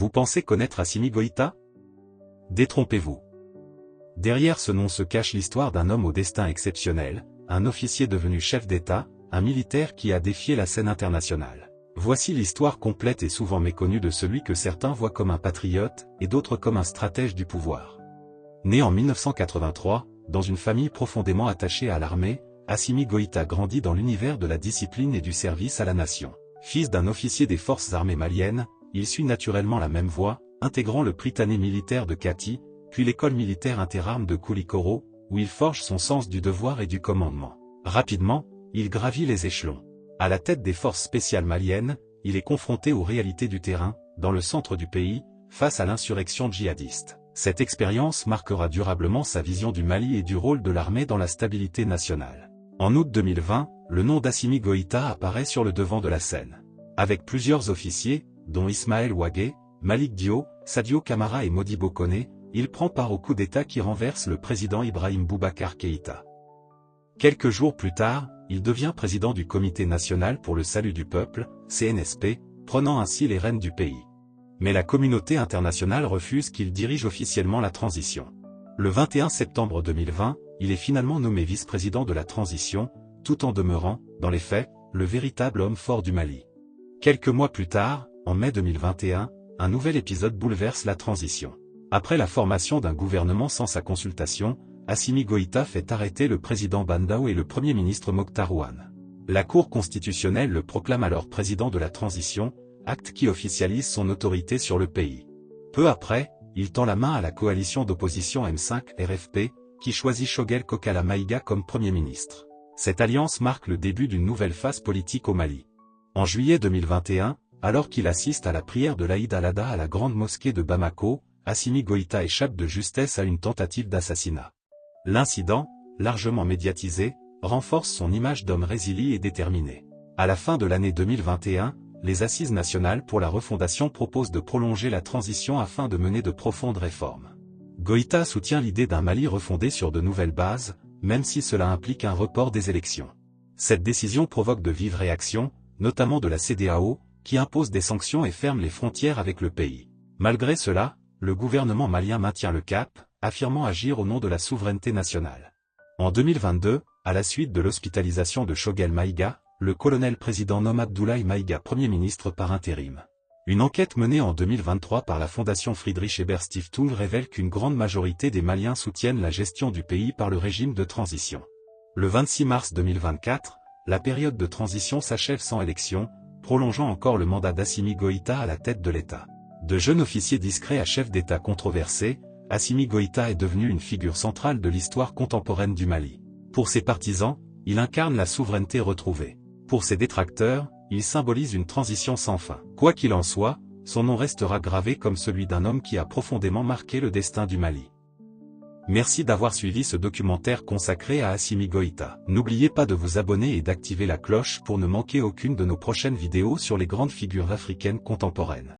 Vous pensez connaître Assimi Goïta? Détrompez-vous. Derrière ce nom se cache l'histoire d'un homme au destin exceptionnel, un officier devenu chef d'État, un militaire qui a défié la scène internationale. Voici l'histoire complète et souvent méconnue de celui que certains voient comme un patriote et d'autres comme un stratège du pouvoir. Né en 1983, dans une famille profondément attachée à l'armée, Assimi Goïta grandit dans l'univers de la discipline et du service à la nation. Fils d'un officier des forces armées maliennes, il suit naturellement la même voie, intégrant le Prytanée militaire de Kati, puis l'école militaire interarmes de Koulikoro, où il forge son sens du devoir et du commandement. Rapidement, il gravit les échelons. À la tête des forces spéciales maliennes, il est confronté aux réalités du terrain, dans le centre du pays, face à l'insurrection djihadiste. Cette expérience marquera durablement sa vision du Mali et du rôle de l'armée dans la stabilité nationale. En août 2020, le nom d'Assimi Goïta apparaît sur le devant de la scène. Avec plusieurs officiers, dont Ismaël Ouagué, Malik Dio, Sadio Camara et Modibo Koné, il prend part au coup d'État qui renverse le président Ibrahim Boubacar Keïta. Quelques jours plus tard, il devient président du Comité national pour le salut du peuple, CNSP, prenant ainsi les rênes du pays. Mais la communauté internationale refuse qu'il dirige officiellement la transition. Le 21 septembre 2020, il est finalement nommé vice-président de la transition, tout en demeurant, dans les faits, le véritable homme fort du Mali. Quelques mois plus tard, en mai 2021, un nouvel épisode bouleverse la transition. Après la formation d'un gouvernement sans sa consultation, Assimi Goïta fait arrêter le président Bandao et le premier ministre Mokhtar Ouane. La Cour constitutionnelle le proclame alors président de la transition, acte qui officialise son autorité sur le pays. Peu après, il tend la main à la coalition d'opposition M5 RFP, qui choisit Choguel Kokala Maïga comme Premier ministre. Cette alliance marque le début d'une nouvelle phase politique au Mali. En juillet 2021, alors qu'il assiste à la prière de l'Aïd al-Adha à la grande mosquée de Bamako, Assimi Goïta échappe de justesse à une tentative d'assassinat. L'incident, largement médiatisé, renforce son image d'homme résilié et déterminé. À la fin de l'année 2021, les Assises nationales pour la refondation proposent de prolonger la transition afin de mener de profondes réformes. Goïta soutient l'idée d'un Mali refondé sur de nouvelles bases, même si cela implique un report des élections. Cette décision provoque de vives réactions, notamment de la CEDEAO, qui impose des sanctions et ferme les frontières avec le pays. Malgré cela, le gouvernement malien maintient le cap, affirmant agir au nom de la souveraineté nationale. En 2022, à la suite de l'hospitalisation de Choguel Maïga, le colonel-président nomme Abdoulaye Maïga Premier ministre par intérim. Une enquête menée en 2023 par la fondation Friedrich Ebert Stiftung révèle qu'une grande majorité des Maliens soutiennent la gestion du pays par le régime de transition. Le 26 mars 2024, la période de transition s'achève sans élection, prolongeant encore le mandat d'Assimi Goïta à la tête de l'État. De jeune officier discret à chef d'État controversé, Assimi Goïta est devenu une figure centrale de l'histoire contemporaine du Mali. Pour ses partisans, il incarne la souveraineté retrouvée. Pour ses détracteurs, il symbolise une transition sans fin. Quoi qu'il en soit, son nom restera gravé comme celui d'un homme qui a profondément marqué le destin du Mali. Merci d'avoir suivi ce documentaire consacré à Assimi Goïta. N'oubliez pas de vous abonner et d'activer la cloche pour ne manquer aucune de nos prochaines vidéos sur les grandes figures africaines contemporaines.